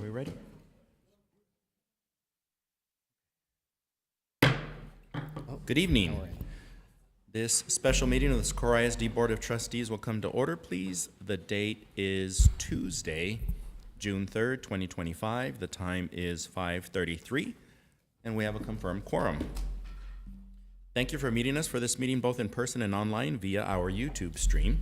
we ready? Good evening. This special meeting of the Socorro ISD Board of Trustees will come to order, please. The date is Tuesday, June 3rd, 2025. The time is 5:33, and we have a confirmed quorum. Thank you for meeting us for this meeting both in person and online via our YouTube stream.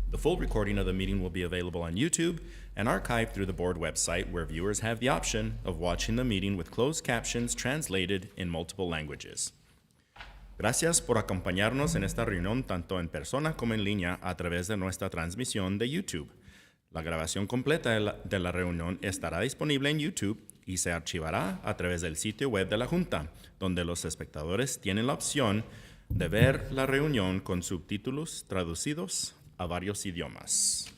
The full recording of the meeting will be available on YouTube and archived through the board website, where viewers have the option of watching the meeting with closed captions translated in multiple languages. Gracias por acompañarnos en esta reunión tanto en persona como en línea a través de nuestra transmisión de YouTube. La grabación completa de la reunión estará disponible en YouTube y se archivará a través del sitio web de la Junta, donde los espectadores tienen la opción de ver la reunión con subtítulos traducidos a varios idiomas.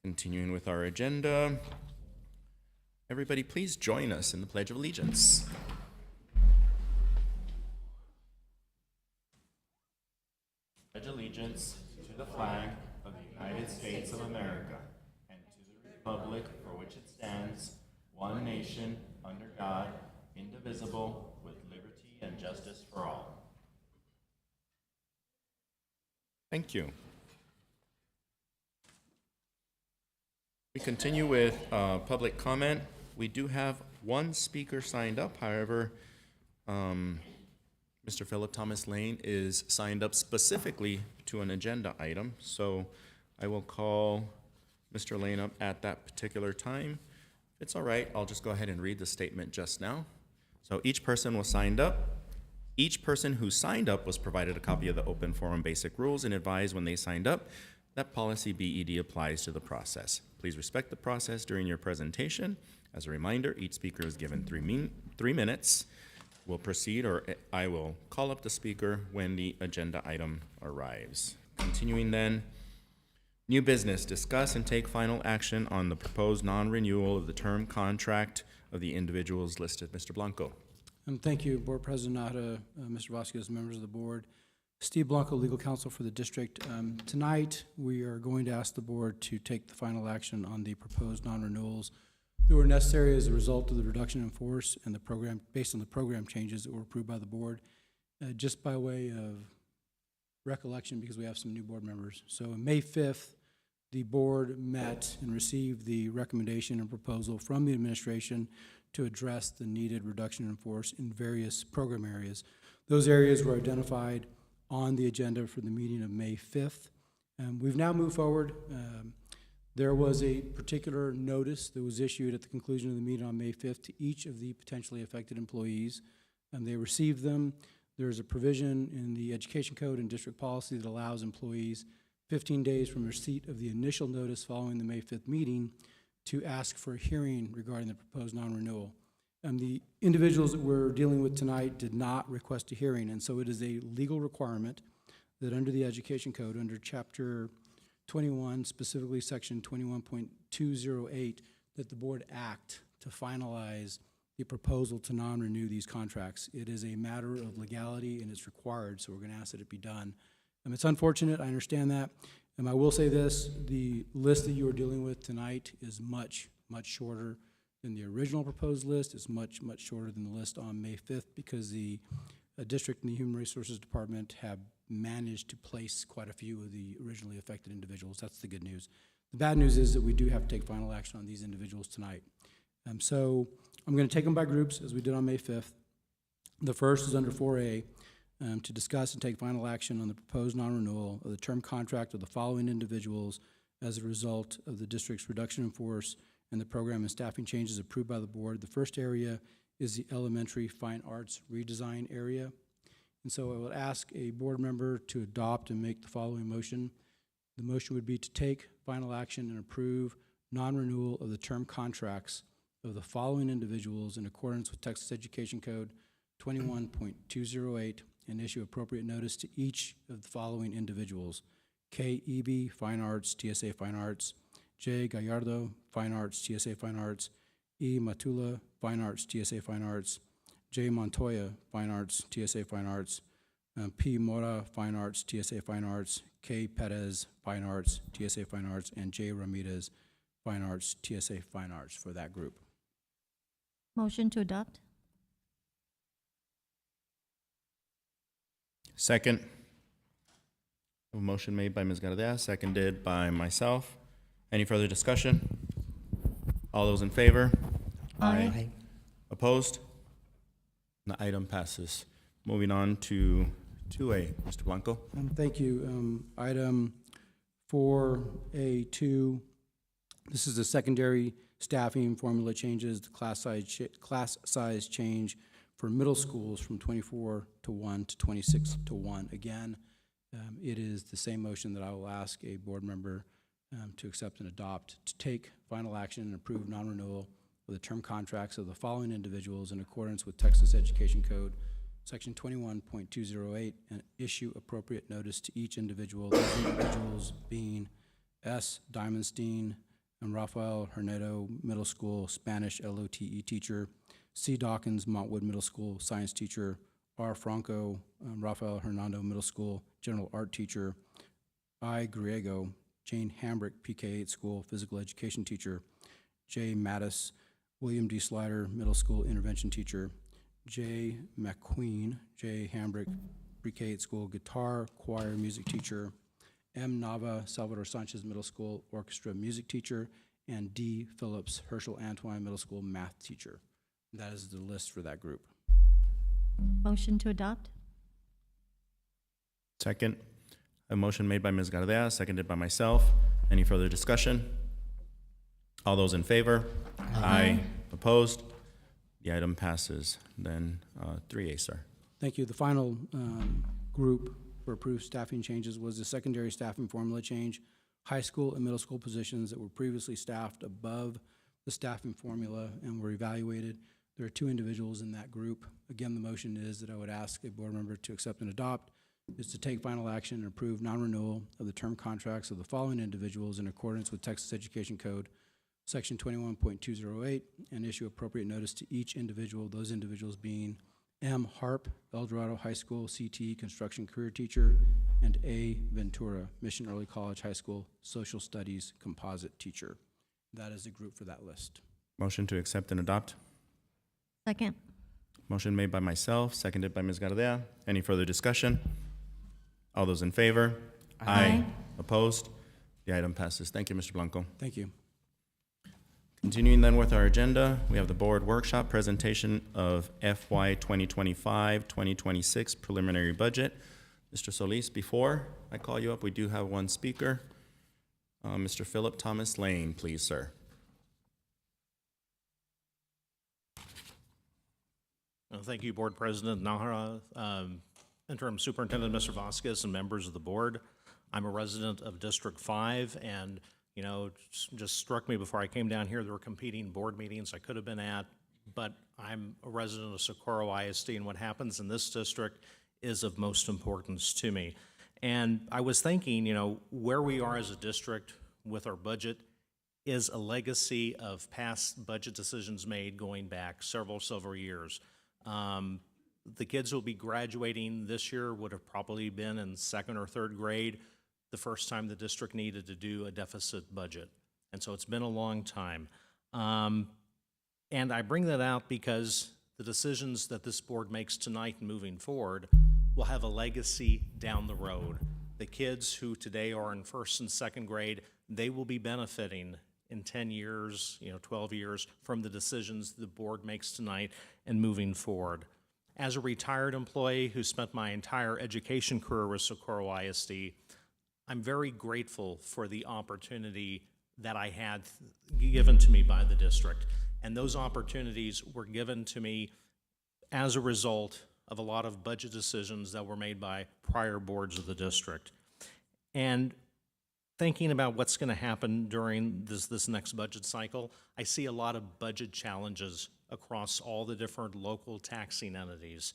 Continuing with our agenda, everybody please join us in the Pledge of Allegiance. Pledge allegiance to the flag of the United States of America and to the republic for which it stands, one nation, under God, indivisible, with liberty and justice for all. Thank you. We continue with public comment. We do have one speaker signed up. However, Mr. Philip Thomas Lane is signed up specifically to an agenda item, so I will call Mr. Lane up at that particular time. If it's all right, I'll just go ahead and read the statement just now. So each person who signed up was provided a copy of the Open Forum Basic Rules and advised when they signed up that policy BED applies to the process. Please respect the process during your presentation. As a reminder, each speaker is given 3 minutes. We'll proceed, or I will call up the speaker when the agenda item arrives. Continuing then, new business, discuss and take final action on the proposed non-renewal of the term contract of the individuals listed. Mr. Blanco. Thank you, Board President Nahara, Mr. Vasquez, members of the board. Steve Blanco, legal counsel for the district. Tonight, we are going to ask the board to take the final action on the proposed non-renewals that were necessary as a result of the reduction in force and the program, based on the program changes that were approved by the board. Just by way of recollection, because we have some new board members. So on May 5th, the board met and received the recommendation and proposal from the administration to address the needed reduction in force in various program areas. Those areas were identified on the agenda for the meeting of May 5th. We've now moved forward. There was a particular notice that was issued at the conclusion of the meeting on May 5th to each of the potentially affected employees, and they received them. There's a provision in the Education Code and district policy that allows employees 15 days from receipt of the initial notice following the May 5th meeting to ask for a hearing regarding the proposed non-renewal. The individuals that we're dealing with tonight did not request a hearing, and so it is a legal requirement that under the Education Code, under Chapter 21, specifically Section 21.208, that the board act to finalize the proposal to non-renew these contracts. It is a matter of legality and it's required, so we're going to ask that it be done. It's unfortunate, I understand that. I will say this, the list that you are dealing with tonight is much, much shorter than the original proposed list. It's much, much shorter than the list on May 5th because the district and the Human Resources Department have managed to place quite a few of the originally affected individuals. That's the good news. The bad news is that we do have to take final action on these individuals tonight. So I'm going to take them by groups as we did on May 5th. The first is under 4A, to discuss and take final action on the proposed non-renewal of the term contract of the following individuals as a result of the district's reduction in force and the program and staffing changes approved by the board. The first area is the elementary fine arts redesign area. And so I would ask a board member to adopt and make the following motion. The motion would be to take final action and approve non-renewal of the term contracts of the following individuals in accordance with Texas Education Code 21.208 and issue appropriate notice to each of the following individuals. K. Eby, Fine Arts, TSA Fine Arts. J. Gallardo, Fine Arts, TSA Fine Arts. E. Matula, Fine Arts, TSA Fine Arts. J. Montoya, Fine Arts, TSA Fine Arts. P. Mora, Fine Arts, TSA Fine Arts. K. Perez, Fine Arts, TSA Fine Arts. And J. Ramirez, Fine Arts, TSA Fine Arts for that group. Motion to adopt? Second. A motion made by Ms. Gardea, seconded by myself. Any further discussion? All those in favor? Aye. Opposed? The item passes. Moving on to 2A, Mr. Blanco. Thank you. Item 4A2, this is the secondary staffing formula changes, the class size change for middle schools from 24 to 1 to 26 to 1. Again, it is the same motion that I will ask a board member to accept and adopt, to take final action and approve non-renewal of the term contracts of the following individuals in accordance with Texas Education Code, Section 21.208, and issue appropriate notice to each individual, those individuals being S. Diamondstein and Rafael Hernedo, Middle School Spanish LOTE teacher, C. Dawkins, Montwood Middle School Science teacher, R. Franco, Rafael Hernando Middle School General Art teacher, I. Griego, Jane Hambrick, PK8 School Physical Education teacher, J. Mattis, William D. Slider, Middle School Intervention teacher, J. McQueen, J. Hambrick, Pre-K-8 School Guitar, Choir, Music teacher, M. Nava, Salvador Sanchez Middle School Orchestra Music teacher, and D. Phillips, Herschel Antoine Middle School Math teacher. That is the list for that group. Motion to adopt? Second. A motion made by Ms. Gardea, seconded by myself. Any further discussion? All those in favor? Aye. Opposed? The item passes. Then 3A, sir. Thank you. The final group for approved staffing changes was the secondary staffing formula change. High school and middle school positions that were previously staffed above the staffing formula and were evaluated. There are 2 individuals in that group. Again, the motion is that I would ask a board member to accept and adopt, is to take final action and approve non-renewal of the term contracts of the following individuals in accordance with Texas Education Code, Section 21.208, and issue appropriate notice to each individual, those individuals being M. Harp, El Dorado High School CTE Construction Career Teacher, and A. Ventura, Mission Early College High School Social Studies Composite Teacher. That is the group for that list. Motion to accept and adopt. Second. Motion made by myself, seconded by Ms. Gardea. Any further discussion? All those in favor? Aye. Opposed? The item passes. Thank you, Mr. Blanco. Thank you. Continuing then with our agenda, we have the board workshop presentation of FY 2025-2026 preliminary budget. Mr. Solis, before I call you up, we do have one speaker. Mr. Philip Thomas Lane, please, sir. Thank you, Board President Nahara, Interim Superintendent Mr. Vasquez, and members of the board. I'm a resident of District 5, and you know, it just struck me before I came down here, there were competing board meetings I could have been at, but I'm a resident of Socorro ISD, and what happens in this district is of most importance to me. And I was thinking, you know, where we are as a district with our budget is a legacy of past budget decisions made going back several years. The kids who will be graduating this year would have probably been in 2nd or 3rd grade the first time the district needed to do a deficit budget. And so it's been a long time. And I bring that out because the decisions that this board makes tonight and moving forward will have a legacy down the road. The kids who today are in 1st and 2nd grade, they will be benefiting in 10 years, 12 years from the decisions the board makes tonight and moving forward. As a retired employee who spent my entire education career with Socorro ISD, I'm very grateful for the opportunity that I had given to me by the district. And those opportunities were given to me as a result of a lot of budget decisions that were made by prior boards of the district. And thinking about what's going to happen during this next budget cycle, I see a lot of budget challenges across all the different local taxing entities.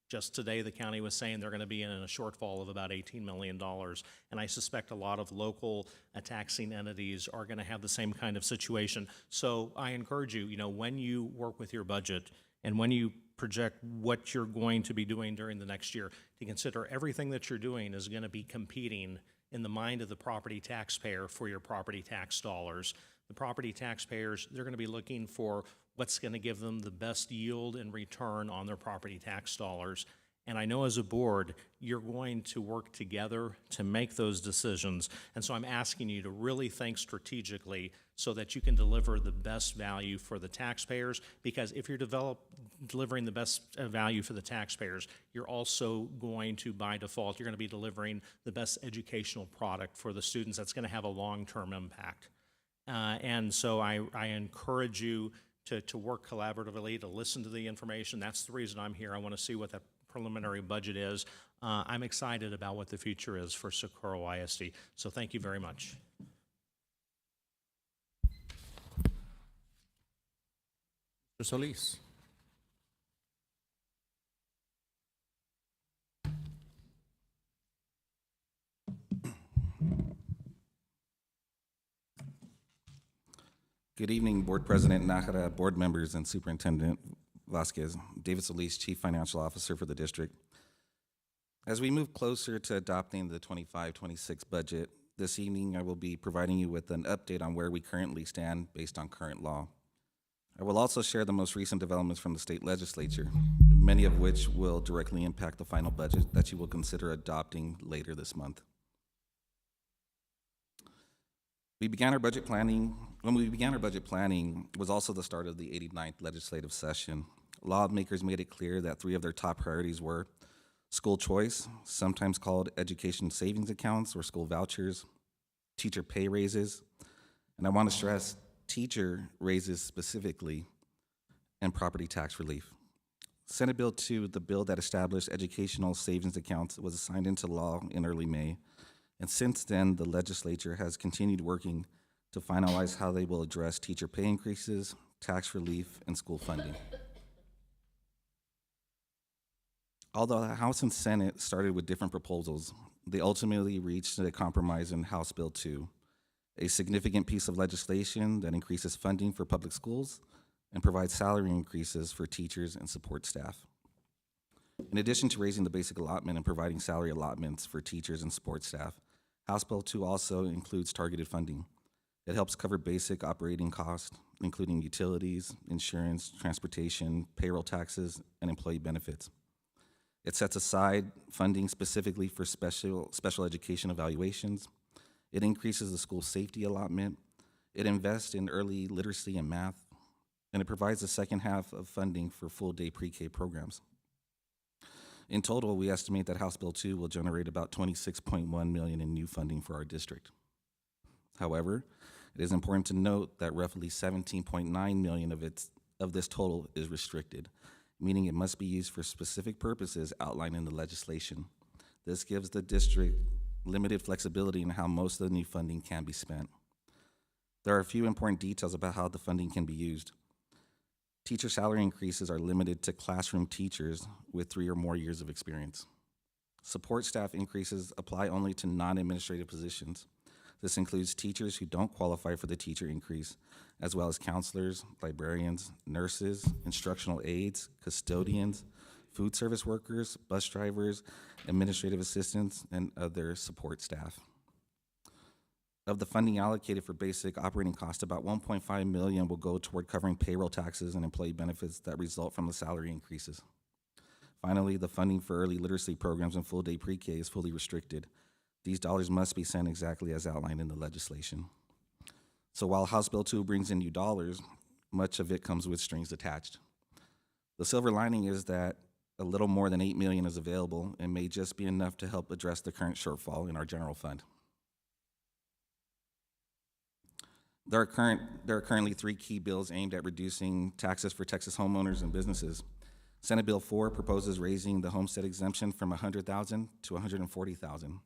Just today, the county was saying they're going to be in a shortfall of about $18 million, and I suspect a lot of local taxing entities are going to have the same kind of situation. So I encourage you, when you work with your budget and when you project what you're going to be doing during the next year, to consider everything that you're doing is going to be competing in the mind of the property taxpayer for your property tax dollars. The property taxpayers, they're going to be looking for what's going to give them the best yield and return on their property tax dollars. And I know as a board, you're going to work together to make those decisions. And so I'm asking you to really think strategically so that you can deliver the best value for the taxpayers. Because if you're delivering the best value for the taxpayers, you're also going to, by default, you're going to be delivering the best educational product for the students that's going to have a long-term impact. And so I encourage you to work collaboratively, to listen to the information. That's the reason I'm here. I want to see what that preliminary budget is. I'm excited about what the future is for Socorro ISD. So thank you very much. Mr. Solis. Good evening, Board President Nájera, board members, and Superintendent Vasquez. David Solis, Chief Financial Officer for the district. As we move closer to adopting the 25-26 budget, this evening I will be providing you with an update on where we currently stand based on current law. I will also share the most recent developments from the state legislature, many of which will directly impact the final budget that you will consider adopting later this month. When we began our budget planning, it was also the start of the 89th legislative session. Lawmakers made it clear that three of their top priorities were school choice, sometimes called education savings accounts or school vouchers, teacher pay raises, and I want to stress teacher raises specifically, and property tax relief. Senate Bill 2, the bill that established educational savings accounts, was signed into law in early May. And since then, the legislature has continued working to finalize how they will address teacher pay increases, tax relief, and school funding. Although the House and Senate started with different proposals, they ultimately reached a compromise in House Bill 2, a significant piece of legislation that increases funding for public schools and provides salary increases for teachers and support staff. In addition to raising the basic allotment and providing salary allotments for teachers and support staff, House Bill 2 also includes targeted funding. It helps cover basic operating costs, including utilities, insurance, transportation, payroll taxes, and employee benefits. It sets aside funding specifically for special education evaluations. It increases the school safety allotment. It invests in early literacy and math. And it provides the second half of funding for full-day pre-K programs. In total, we estimate that House Bill 2 will generate about $26.1 million in new funding for our district. However, it is important to note that roughly $17.9 million of this total is restricted, meaning it must be used for specific purposes outlined in the legislation. This gives the district limited flexibility in how most of the new funding can be spent. There are a few important details about how the funding can be used. Teacher salary increases are limited to classroom teachers with 3 or more years of experience. Support staff increases apply only to non-administrative positions. This includes teachers who don't qualify for the teacher increase, as well as counselors, librarians, nurses, instructional aides, custodians, food service workers, bus drivers, administrative assistants, and other support staff. Of the funding allocated for basic operating costs, about $1.5 million will go toward covering payroll taxes and employee benefits that result from the salary increases. Finally, the funding for early literacy programs and full-day pre-K is fully restricted. These dollars must be spent exactly as outlined in the legislation. So while House Bill 2 brings in new dollars, much of it comes with strings attached. The silver lining is that a little more than $8 million is available and may just be enough to help address the current shortfall in our general fund. There are currently 3 key bills aimed at reducing taxes for Texas homeowners and businesses. Senate Bill 4 proposes raising the homestead exemption from $100,000 to $140,000.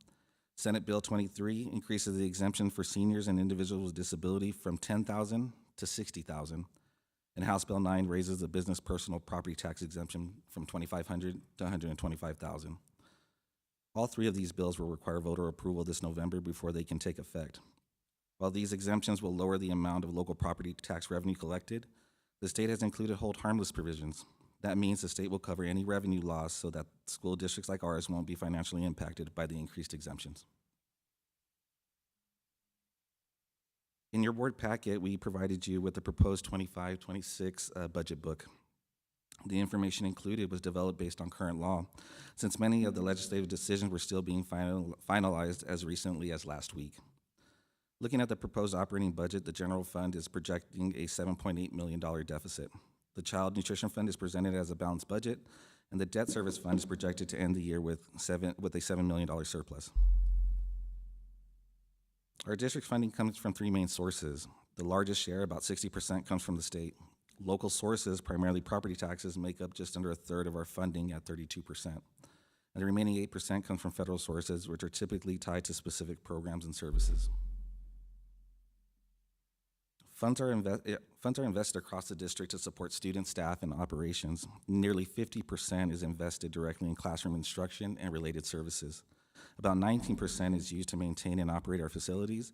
Senate Bill 23 increases the exemption for seniors and individuals with disability from $10,000 to $60,000. And House Bill 9 raises the business personal property tax exemption from $2,500 to $125,000. All 3 of these bills will require voter approval this November before they can take effect. While these exemptions will lower the amount of local property tax revenue collected, the state has included hold harmless provisions. That means the state will cover any revenue loss so that school districts like ours won't be financially impacted by the increased exemptions. In your board packet, we provided you with the proposed 25-26 budget book. The information included was developed based on current law, since many of the legislative decisions were still being finalized as recently as last week. Looking at the proposed operating budget, the general fund is projecting a $7.8 million deficit. The child nutrition fund is presented as a balanced budget, and the debt service fund is projected to end the year with a $7 million surplus. Our district funding comes from three main sources. The largest share, about 60%, comes from the state. Local sources, primarily property taxes, make up just under a third of our funding at 32%. And the remaining 8% comes from federal sources, which are typically tied to specific programs and services. Funds are invested across the district to support students, staff, and operations. Nearly 50% is invested directly in classroom instruction and related services. About 19% is used to maintain and operate our facilities,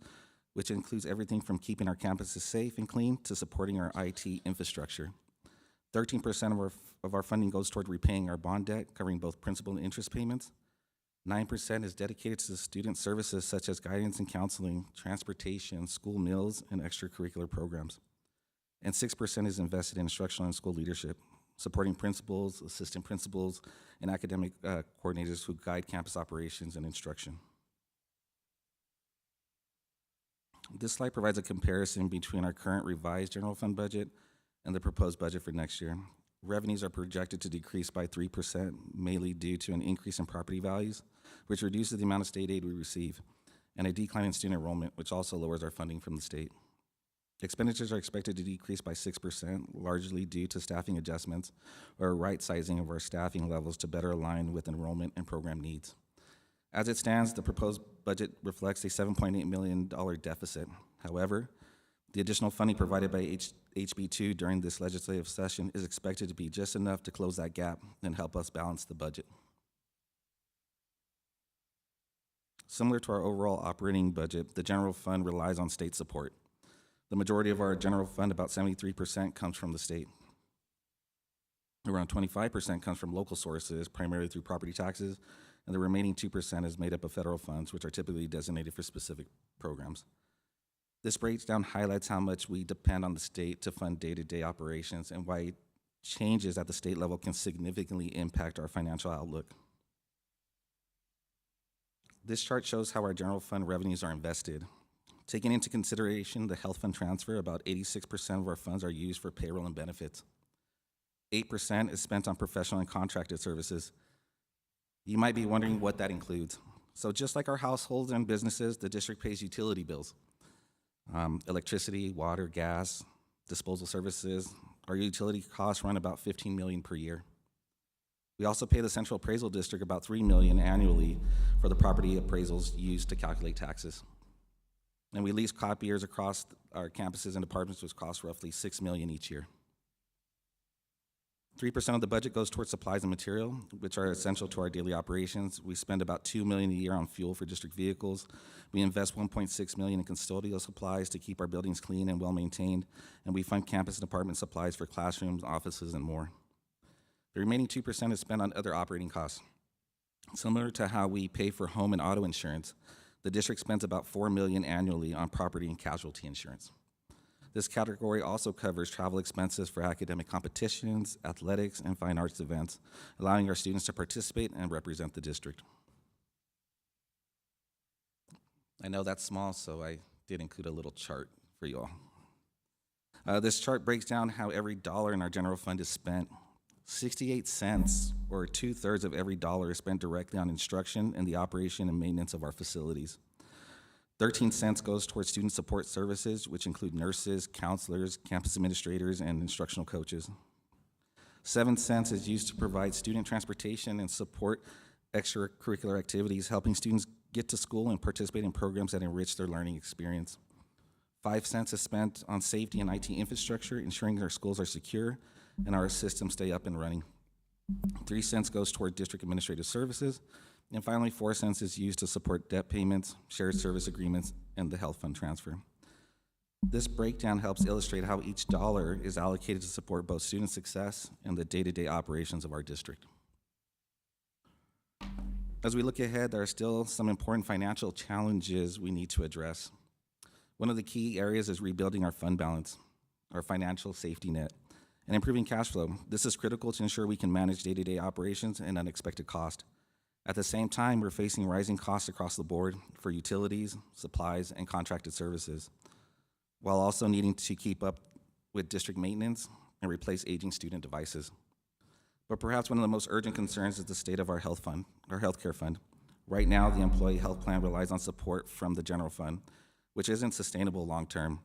which includes everything from keeping our campuses safe and clean to supporting our IT infrastructure. 13% of our funding goes toward repaying our bond debt, covering both principal and interest payments. 9% is dedicated to student services such as guidance and counseling, transportation, school meals, and extracurricular programs. And 6% is invested in instructional and school leadership, supporting principals, assistant principals, and academic coordinators who guide campus operations and instruction. This slide provides a comparison between our current revised general fund budget and the proposed budget for next year. Revenues are projected to decrease by 3%, mainly due to an increase in property values, which reduces the amount of state aid we receive, and a decline in student enrollment, which also lowers our funding from the state. Expenditures are expected to decrease by 6%, largely due to staffing adjustments or right-sizing of our staffing levels to better align with enrollment and program needs. As it stands, the proposed budget reflects a $7.8 million deficit. However, the additional funding provided by HB2 during this legislative session is expected to be just enough to close that gap and help us balance the budget. Similar to our overall operating budget, the general fund relies on state support. The majority of our general fund, about 73%, comes from the state. Around 25% comes from local sources, primarily through property taxes, and the remaining 2% is made up of federal funds, which are typically designated for specific programs. This breakdown highlights how much we depend on the state to fund day-to-day operations and why changes at the state level can significantly impact our financial outlook. This chart shows how our general fund revenues are invested. Taking into consideration the health fund transfer, about 86% of our funds are used for payroll and benefits. 8% is spent on professional and contracted services. You might be wondering what that includes. So just like our households and businesses, the district pays utility bills. Electricity, water, gas, disposal services. Our utility costs run about $15 million per year. We also pay the Central Appraisal District about $3 million annually for the property appraisals used to calculate taxes. And we lease copiers across our campuses and departments, which cost roughly $6 million each year. 3% of the budget goes towards supplies and material, which are essential to our daily operations. We spend about $2 million a year on fuel for district vehicles. We invest $1.6 million in custodial supplies to keep our buildings clean and well-maintained, and we fund campus and department supplies for classrooms, offices, and more. The remaining 2% is spent on other operating costs. Similar to how we pay for home and auto insurance, the district spends about $4 million annually on property and casualty insurance. This category also covers travel expenses for academic competitions, athletics, and fine arts events, allowing our students to participate and represent the district. I know that's small, so I did include a little chart for you all. This chart breaks down how every dollar in our general fund is spent. 68 cents, or 2/3 of every dollar, is spent directly on instruction and the operation and maintenance of our facilities. 13 cents goes towards student support services, which include nurses, counselors, campus administrators, and instructional coaches. 7 cents is used to provide student transportation and support extracurricular activities, helping students get to school and participate in programs that enrich their learning experience. 5 cents is spent on safety and IT infrastructure, ensuring our schools are secure and our systems stay up and running. 3 cents goes toward district administrative services. And finally, 4 cents is used to support debt payments, shared service agreements, and the health fund transfer. This breakdown helps illustrate how each dollar is allocated to support both student success and the day-to-day operations of our district. As we look ahead, there are still some important financial challenges we need to address. One of the key areas is rebuilding our fund balance, our financial safety net, and improving cash flow. This is critical to ensure we can manage day-to-day operations and unexpected cost. At the same time, we're facing rising costs across the board for utilities, supplies, and contracted services, while also needing to keep up with district maintenance and replace aging student devices. But perhaps one of the most urgent concerns is the state of our health fund, our healthcare fund. Right now, the employee health plan relies on support from the general fund, which isn't sustainable long-term.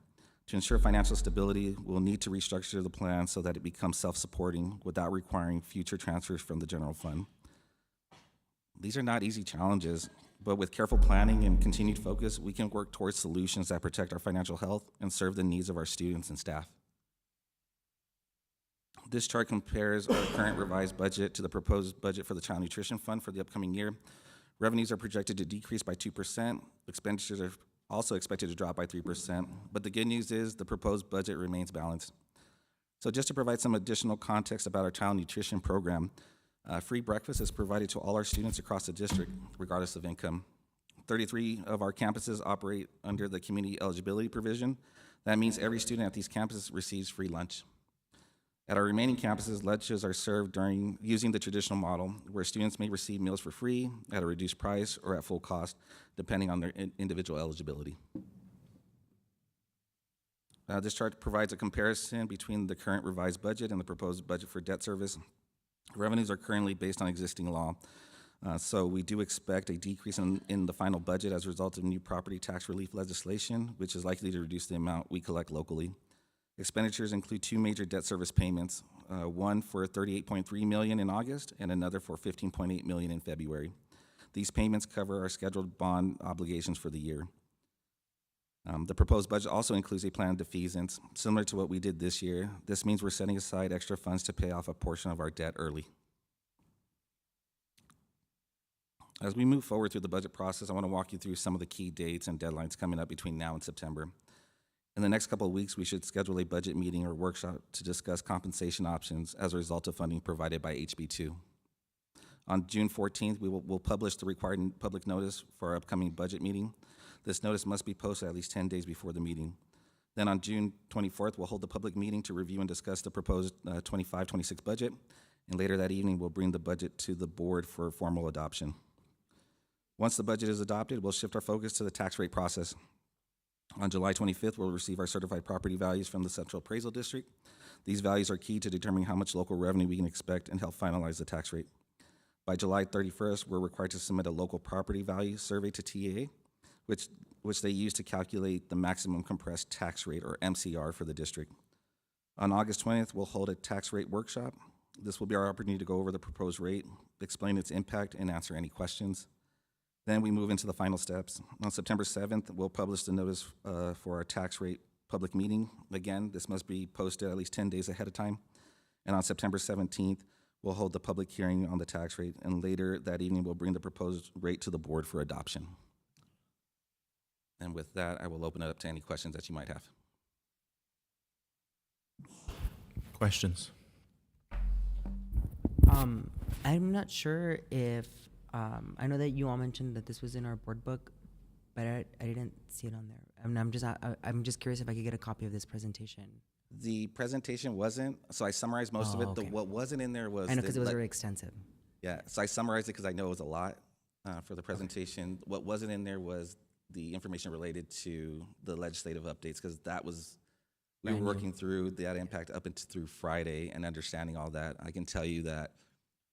To ensure financial stability, we'll need to restructure the plan so that it becomes self-supporting without requiring future transfers from the general fund. These are not easy challenges, but with careful planning and continued focus, we can work towards solutions that protect our financial health and serve the needs of our students and staff. This chart compares our current revised budget to the proposed budget for the Child Nutrition Fund for the upcoming year. Revenues are projected to decrease by 2%. Expenditures are also expected to drop by 3%. But the good news is the proposed budget remains balanced. So just to provide some additional context about our child nutrition program, free breakfast is provided to all our students across the district, regardless of income. 33 of our campuses operate under the community eligibility provision. That means every student at these campuses receives free lunch. At our remaining campuses, lunches are served using the traditional model, where students may receive meals for free, at a reduced price, or at full cost, depending on their individual eligibility. This chart provides a comparison between the current revised budget and the proposed budget for debt service. Revenues are currently based on existing law, so we do expect a decrease in the final budget as a result of new property tax relief legislation, which is likely to reduce the amount we collect locally. Expenditures include two major debt service payments, one for $38.3 million in August and another for $15.8 million in February. These payments cover our scheduled bond obligations for the year. The proposed budget also includes a planned defeasance, similar to what we did this year. This means we're setting aside extra funds to pay off a portion of our debt early. As we move forward through the budget process, I want to walk you through some of the key dates and deadlines coming up between now and September. In the next couple of weeks, we should schedule a budget meeting or workshop to discuss compensation options as a result of funding provided by HB2. On June 14th, we'll publish the required public notice for our upcoming budget meeting. This notice must be posted at least 10 days before the meeting. Then on June 24th, we'll hold the public meeting to review and discuss the proposed 25-26 budget. And later that evening, we'll bring the budget to the board for formal adoption. Once the budget is adopted, we'll shift our focus to the tax rate process. On July 25th, we'll receive our certified property values from the Central Appraisal District. These values are key to determining how much local revenue we can expect and help finalize the tax rate. By July 31st, we're required to submit a local property value survey to TAA, which they use to calculate the maximum compressed tax rate, or MCR, for the district. On August 20th, we'll hold a tax rate workshop. This will be our opportunity to go over the proposed rate, explain its impact, and answer any questions. Then we move into the final steps. On September 7th, we'll publish the notice for our tax rate public meeting. Again, this must be posted at least 10 days ahead of time. And on September 17th, we'll hold the public hearing on the tax rate, and later that evening, we'll bring the proposed rate to the board for adoption. And with that, I will open it up to any questions that you might have. Questions? I'm not sure if, I know that you all mentioned that this was in our board book, but I didn't see it on there. I'm just curious if I could get a copy of this presentation. The presentation wasn't, so I summarized most of it. Okay. What wasn't in there was... I know, because it was very extensive. Yeah, so I summarized it because I know it was a lot for the presentation. Okay. What wasn't in there was the information related to the legislative updates, because that was, we were working through that impact up through Friday and understanding all that. I can tell you that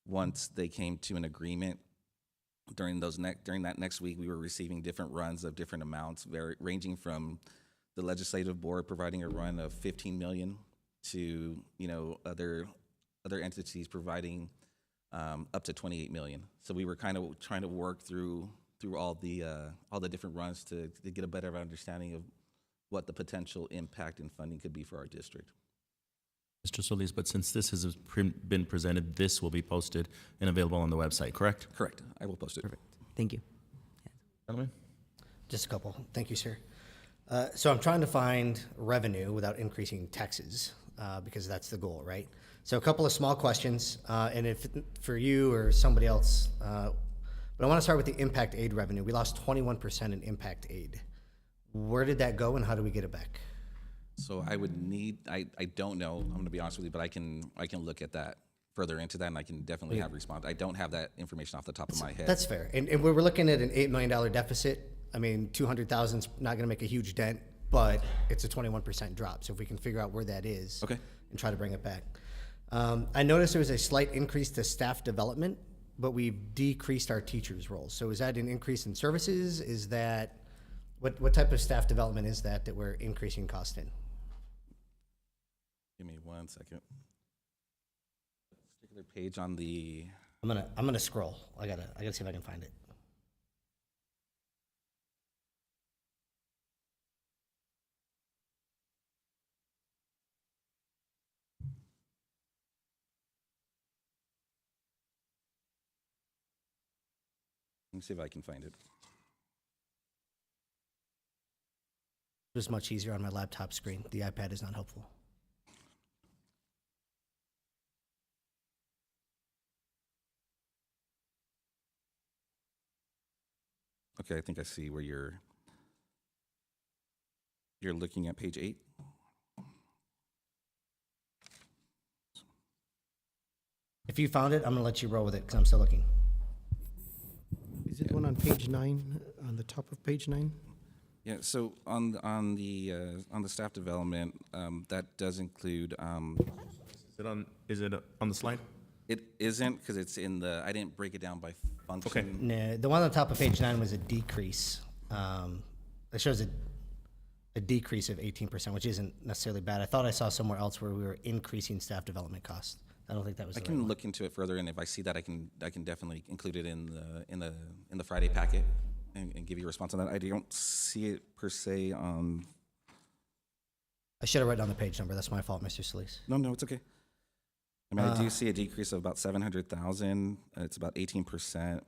once they came to an agreement during that next week, we were receiving different runs of different amounts, ranging from the legislative board providing a run of $15 million to other entities providing up to $28 million. So we were kind of trying to work through all the different runs to get a better understanding of what the potential impact in funding could be for our district. Mr. Solis, but since this has been presented, this will be posted and available on the website, correct? Correct. I will post it. Perfect. Thank you. Gentlemen? Just a couple. Thank you, sir. So I'm trying to find revenue without increasing taxes, because that's the goal, right? So a couple of small questions, and if, for you or somebody else, but I want to start with the impact aid revenue. We lost 21% in impact aid. Where did that go and how do we get it back? So I would need, I don't know, I'm gonna be honest with you, but I can look at that further into that and I can definitely have response. I don't have that information off the top of my head. That's fair. And we were looking at an $8 million deficit. I mean, 200,000 is not going to make a huge dent, but it's a 21% drop. So if we can figure out where that is Okay. and try to bring it back. I noticed there was a slight increase to staff development, but we've decreased our teachers' roles. So is that an increase in services? Is that, what type of staff development is that we're increasing cost in? Give me 1 second. Particular page on the, I'm gonna scroll. I gotta see if I can find it. let me see if I can find it. It was much easier on my laptop screen. The iPad is not helpful. Okay, I think I see where you're looking at page 8. If you found it, I'm gonna let you roll with it because I'm still looking. Is it the one on page 9, on the top of page 9? Yeah, so on the staff development, that does include, Is it on the slide? it isn't because it's in the, I didn't break it down by function. Okay. No, the one on the top of page 9 was a decrease. It shows a decrease of 18%, which isn't necessarily bad. I thought I saw somewhere else where we were increasing staff development costs. I don't think that was I the can right one. look into it further, and if I see that, I can definitely include it in the Friday packet and give you a response on that. I don't see it per se on. I should have written down the page number. That's my fault, Mr. Solis. No, it's okay. I mean, I do see a decrease of about 700,000. It's about 18%.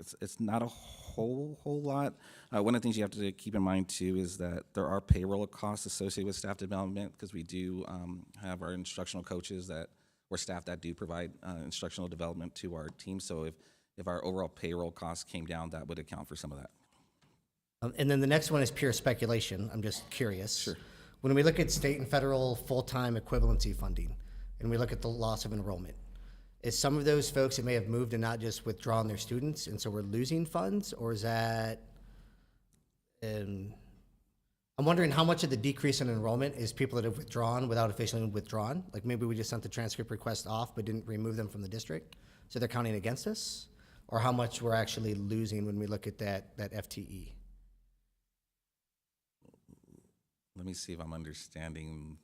It's not a whole lot. One of the things you have to keep in mind too is that there are payroll costs associated with staff development because we do have our instructional coaches or staff that do provide instructional development to our team. So if our overall payroll costs came down, that would account for some of that. And then the next one is pure speculation. I'm just curious. Sure. When we look at state and federal full-time equivalency funding, and we look at the loss of enrollment, is some of those folks that may have moved and not just withdrawn their students, and so we're losing funds, or is that? I'm wondering how much of the decrease in enrollment is people that have withdrawn without officially withdrawn. Like maybe we just sent the transcript request off but didn't remove them from the district, so they're counting against us, or how much we're actually losing when we look at that FTE. Let me see if I'm understanding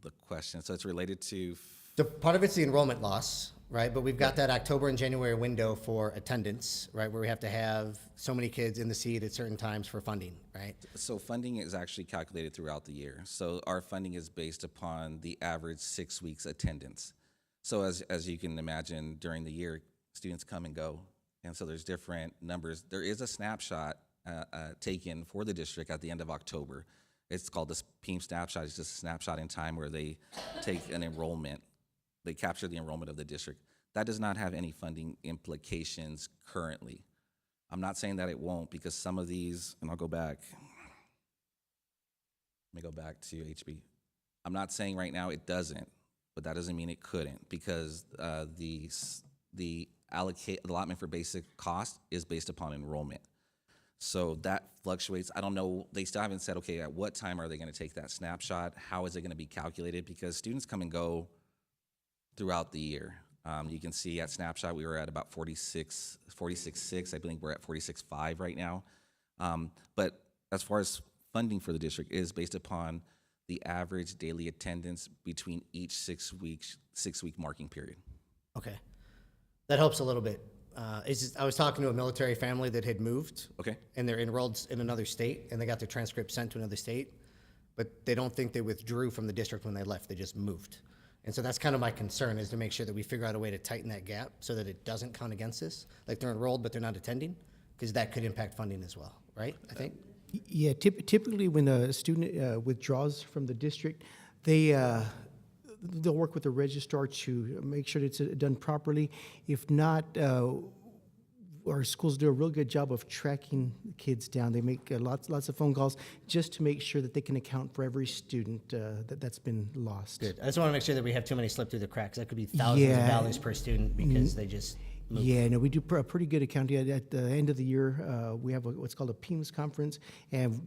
the question. So it's related to. The part of it's the enrollment loss, right? But we've got that October and January window for attendance, right? Where we have to have so many kids in the seat at certain times for funding, right? So funding is actually calculated throughout the year. So our funding is based upon the average 6 weeks attendance. So as you can imagine, during the year, students come and go. And so there's different numbers. There is a snapshot taken for the district at the end of October. It's called the PEAM snapshot. It's just a snapshot in time where they take an enrollment. They capture the enrollment of the district. That does not have any funding implications currently. I'm not saying that it won't because some of these, and I'll go back. Let me go back to HB. I'm not saying right now it doesn't, but that doesn't mean it couldn't because the allotment for basic cost is based upon enrollment. So that fluctuates. I don't know. They still haven't said, okay, at what time are they going to take that snapshot? How is it going to be calculated? Because students come and go throughout the year. You can see at snapshot, we were at about 46.6. I believe we're at 46.5 right now. But as far as funding for the district is based upon the average daily attendance between each 6 week marking period. Okay. That helps a little bit. I was talking to a military family that had moved. Okay. And they're enrolled in another state, and they got their transcript sent to another state, but they don't think they withdrew from the district when they left. They just moved. And so that's kind of my concern, is to make sure that we figure out a way to tighten that gap so that it doesn't count against us. Like they're enrolled, but they're not attending, because that could impact funding as well, right? I think. Yeah, typically when a student withdraws from the district, they'll work with the registrar to make sure it's done properly. If not, our schools do a real good job of tracking kids down. They make lots of phone calls just to make sure that they can account for every student that's been lost. Good. I just want to make sure that we have too many slip through the cracks. That could be thousands of Yeah. dollars per student because they just move. Yeah, no, we do a pretty good accounting. At the end of the year, we have what's called a PEMS conference, and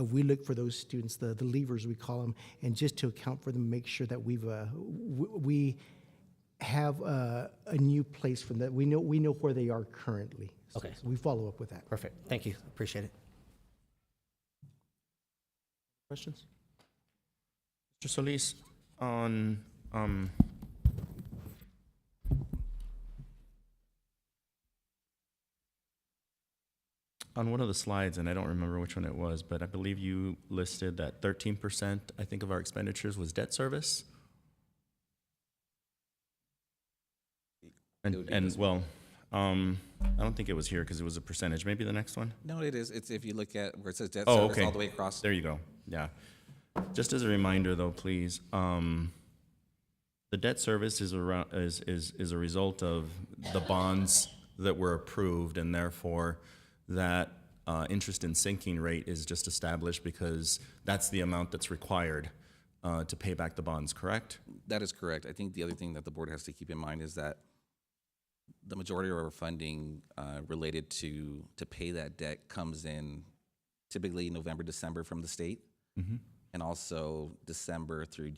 we look for those students, the levers we call them, and just to account for them, make sure that we have a new place for them. We know where they are currently. Okay. So we follow up with that. Perfect. Thank you. Appreciate it. Questions? Mr. Solis, on one of the slides, and I don't remember which one it was, but I believe you listed that 13%, I think, of our expenditures was debt service. And well, I don't think it was here because it was a percentage. Maybe the next one? No, it is. It's if you look at where it says debt Oh, service okay. all the way across. There you go. Yeah. Just as a reminder, though, please, the debt service is a result of the bonds that were approved, and therefore that interest and sinking rate is just established because that's the amount that's required to pay back the bonds, correct? That is correct. I think the other thing that the board has to keep in mind is that the majority of our funding related to pay that debt comes in typically November, December from the state, and also December through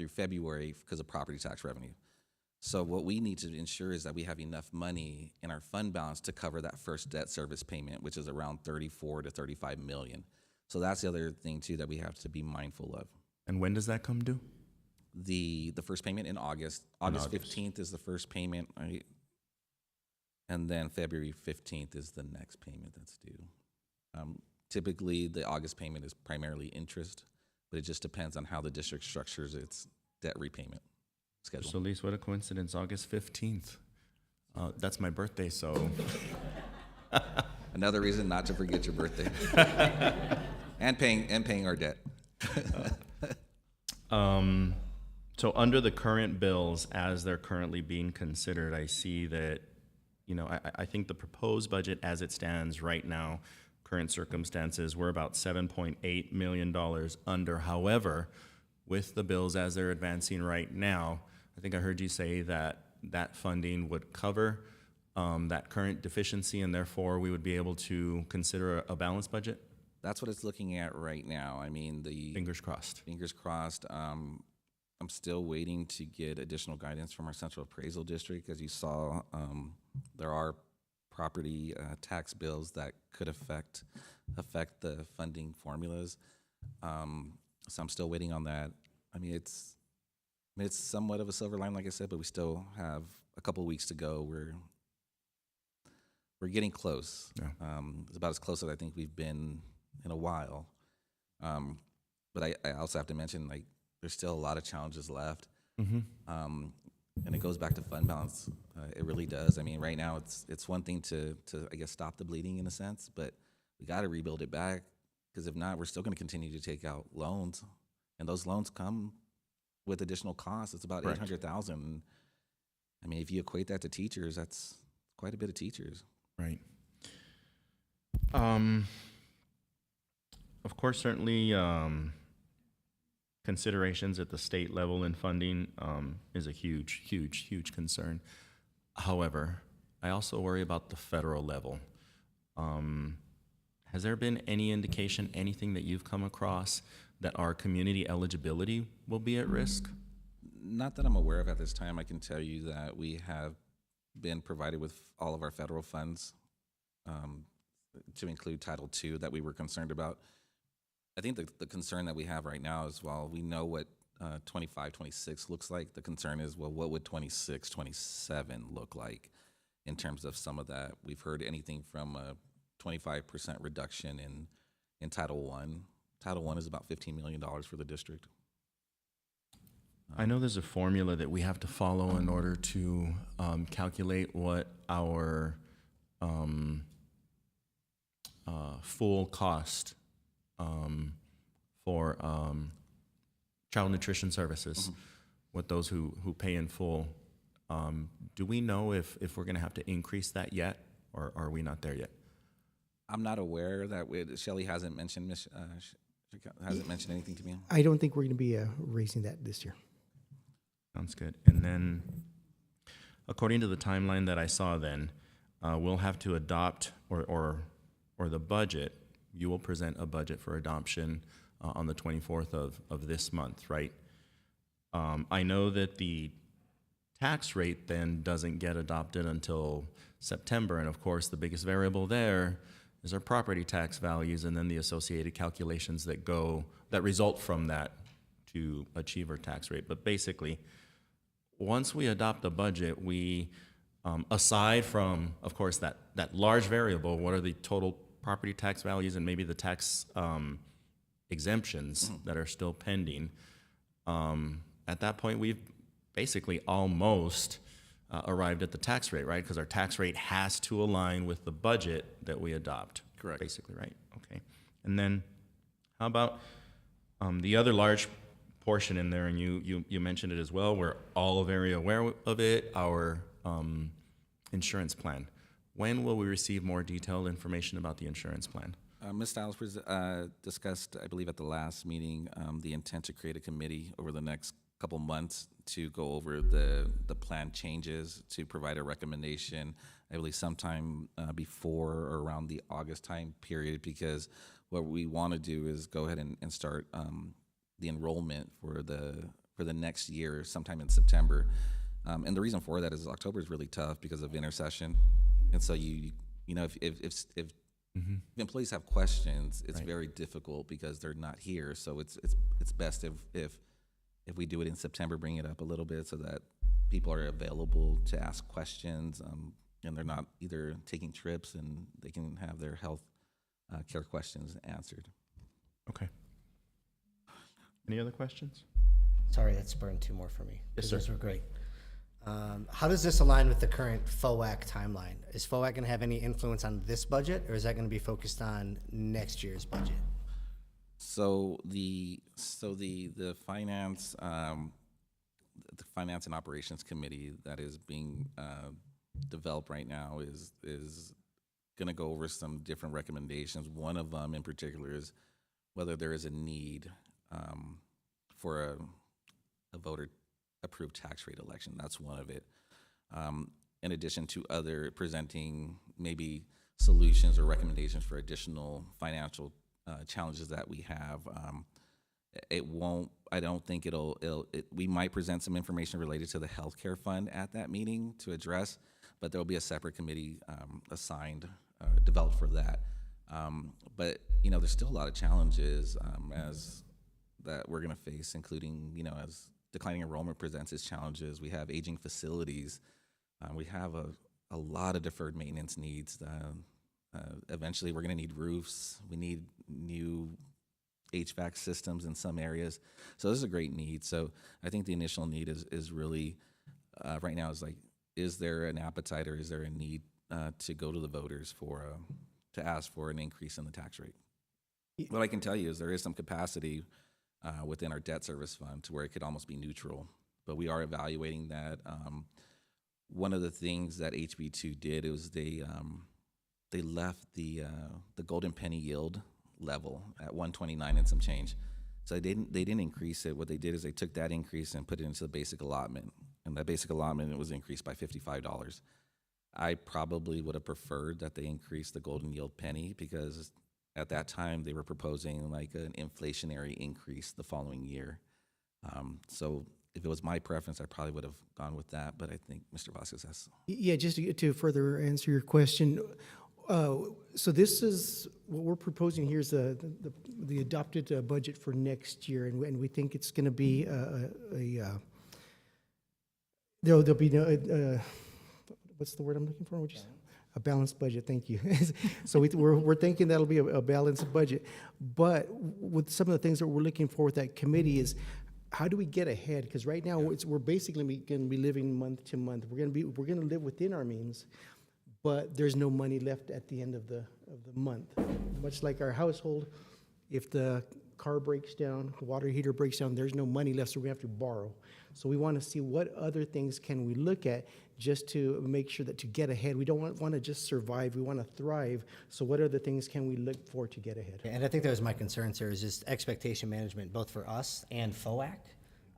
February because of property tax revenue. So what we need to ensure is that we have enough money in our fund balance to cover that first debt service payment, which is around 34 to 35 million. So that's the other thing too that we have to be mindful of. And when does that come due? The first payment in August. August 15th is the first payment, right? And then February 15th is the next payment that's due. Typically, the August payment is primarily interest, but it just depends on how the district structures its debt repayment schedule. So, Lise, what a coincidence, August 15th. That's my birthday, so. Another reason not to forget your birthday. and paying our debt. So under the current bills, as they're currently being considered, I see that, I think the proposed budget as it stands right now, current circumstances, we're about $7.8 million under. However, with the bills as they're advancing right now, I think I heard you say that that funding would cover that current deficiency, and therefore we would be able to consider a balanced budget? That's what it's looking at right now. I mean, Fingers crossed. Fingers crossed. I'm still waiting to get additional guidance from our Central Appraisal District. As you saw, there are property tax bills that could affect the funding formulas. So I'm still waiting on that. I mean, it's somewhat of a silver line, like I said, but we still have a couple weeks to go. We're getting close. Yeah. It's about as close as I think we've been in a while. But I also have to mention, like, there's still a lot of challenges left. And it goes back to fund balance. It really does. I mean, right now it's one thing to I guess stop the bleeding in a sense, but we got to rebuild it back, because if not, we're still going to continue to take out loans, and those loans come with additional costs. It's about Correct. $800,000. I mean, if you equate that to teachers, that's quite a bit of teachers. Right. Of course, certainly considerations at the state level in funding is a huge, huge, huge concern. However, I also worry about the federal level. Has there been any indication, anything that you've come across, that our community eligibility will be at risk? Not that I'm aware of at this time. I can tell you that we have been provided with all of our federal funds, to include Title II, that we were concerned about. I think the concern that we have right now is, while we know what 25, 26 looks like, the concern is, well, what would 26, 27 look like in terms of some of that? We've heard anything from a 25% reduction in Title I. Title I is about $15 million for the district. I know there's a formula that we have to follow in order to calculate what our full cost for child nutrition services with those who pay in full. Do we know if we're going to have to increase that yet, or are we not there yet? I'm not aware that Shelley hasn't mentioned hasn't mentioned anything to me. I don't think we're going to be raising that this year. Sounds good. And then, according to the timeline that I saw, then we'll have to adopt or the budget. You will present a budget for adoption on the 24th of this month, right? I know that the tax rate then doesn't get adopted until September, and of course, the biggest variable there is our property tax values, and then the associated calculations that result from that to achieve our tax rate. But basically, once we adopt a budget, we, aside from, of course, that large variable, what are the total property tax values and maybe the tax exemptions that are still pending, at that point, we've basically almost arrived at the tax rate, right? Because our tax rate has to align with the budget that we adopt. Correct. Basically, right? Okay. And then how about the other large portion in there, and you mentioned it as well, we're all very aware of it, our insurance plan. When will we receive more detailed information about the insurance plan? Ms. Stiles discussed, I believe, at the last meeting, the intent to create a committee over the next couple months to go over the plan changes, to provide a recommendation, I believe sometime before or around the August time period, because what we want to do is go ahead and start the enrollment for the next year sometime in September. And the reason for that is October is really tough because of intersession. And so you know, if employees have questions, it's Right. very difficult because they're not here. So it's best if we do it in September, bring it up a little bit so that people are available to ask questions, and they're not either taking trips, and they can have their health care questions answered. Okay. Any other questions? Sorry, that spurned two more for me. Yes, 'cause sir. Those were great. How does this align with the current FOAC timeline? Is FOAC going to have any influence on this budget, or is that going to be focused on next year's budget? So the finance and operations committee that is being developed right now is going to go over some different recommendations. One of them in particular is whether there is a need for a voter approved tax rate election. That's one of it. In addition to other presenting maybe solutions or recommendations for additional financial challenges that we have. I don't think we might present some information related to the healthcare fund at that meeting to address, but there'll be a separate committee assigned, developed for that. But, you know, there's still a lot of challenges as that we're gonna face, including, you know, as declining enrollment presents its challenges. We have aging facilities. We have a lot of deferred maintenance needs. Eventually, we're going to need roofs. We need new HVAC systems in some areas. So this is a great need. So I think the initial need is really, right now, is like, is there an appetite or is there a need to go to the voters to ask for an increase in the tax rate? What I can tell you is there is some capacity within our debt service fund to where it could almost be neutral, but we are evaluating that. One of the things that HB2 did was they left the golden penny yield level at 129 and some change. So they didn't increase it. What they did is they took that increase and put it into the basic allotment, and that basic allotment, it was increased by $55. I probably would have preferred that they increase the golden yield penny, because at that time they were proposing like an inflationary increase the following year. So if it was my preference, I probably would have gone with that, but I think Mr. Vasquez has. Yeah, just to further answer your question, so this is, what we're proposing here is the adopted budget for next year, and we think it's going to be there'll be no, what's the word I'm looking for? A balanced budget, thank you. So we're thinking that'll be a balanced budget, but with some of the things that we're looking for with that committee is, how do we get ahead? Because right now we're basically going to be living month to month. We're going to live within our means, but there's no money left at the end of the month. Much like our household, If the car breaks down, water heater breaks down, there's no money left, so we have to borrow. So we want to see what other things can we look at just to make sure that to get ahead. We don't want to just survive, we want to thrive. So what other things can we look for to get ahead? And I think that was my concern, sir, is just expectation management, both for us and FOAC,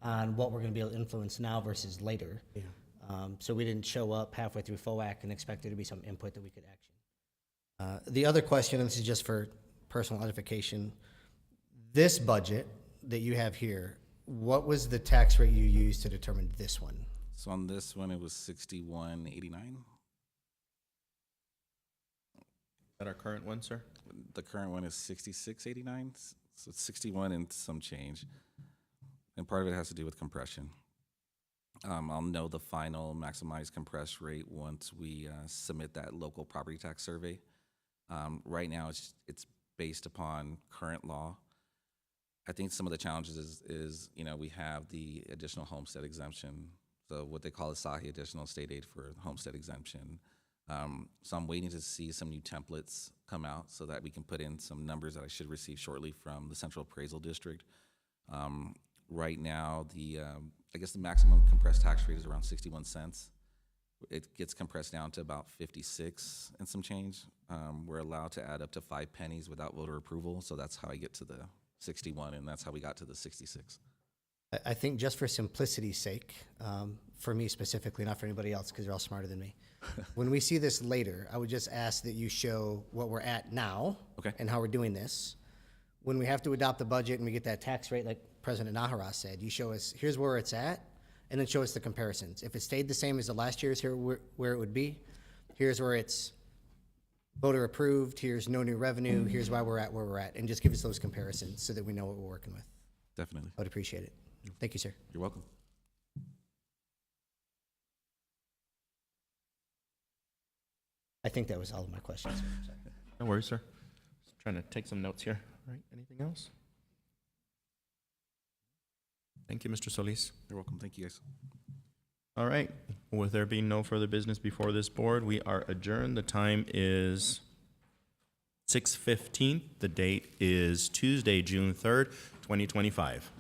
on what we're going to be able to influence now versus later. Yeah. So we didn't show up halfway through FOAC and expect there to be some input that we could action. The other question, and this is just for personal edification, this budget that you have here, what was the tax rate you used to determine this one? So on this one, it was 6189. Is that our current one, sir? The current one is 6689, so it's 61 and some change. And part of it has to do with compression. I'll know the final maximized compressed rate once we submit that local property tax survey. Right now, it's based upon current law. I think some of the challenges is we have the additional homestead exemption, so what they call a SAHI, additional state aid for homestead exemption. So I'm waiting to see some new templates come out so that we can put in some numbers that I should receive shortly from the Central Appraisal District. Right now, I guess the maximum compressed tax rate is around 61 cents. It gets compressed down to about 56 and some change. We're allowed to add up to 5 pennies without voter approval, so that's how I get to the 61, and that's how we got to the 66. I think just for simplicity's sake, for me specifically, not for anybody else, because they're all smarter than me. When we see this later, I would just ask that you show what we're at now Okay. and how we're doing this. When we have to adopt the budget and we get that tax rate, like President Nahara said, you show us, here's where it's at, and then show us the comparisons. If it stayed the same as the last year's, here where it would be. Here's where it's voter approved, here's no new revenue, here's why we're at where we're at, and just give us those comparisons so that we know what we're working with. Definitely. I would appreciate it. Thank you, sir. You're welcome. I think that was all of my questions. Sir. Sorry. No worries, sir. Just trying to take some notes here. All right, anything else? Thank you, Mr. Solis. You're welcome. Thank you, guys. All right, with there being no further business before this board, we are adjourned. The time is 6:15. The date is Tuesday, June 3rd, 2025.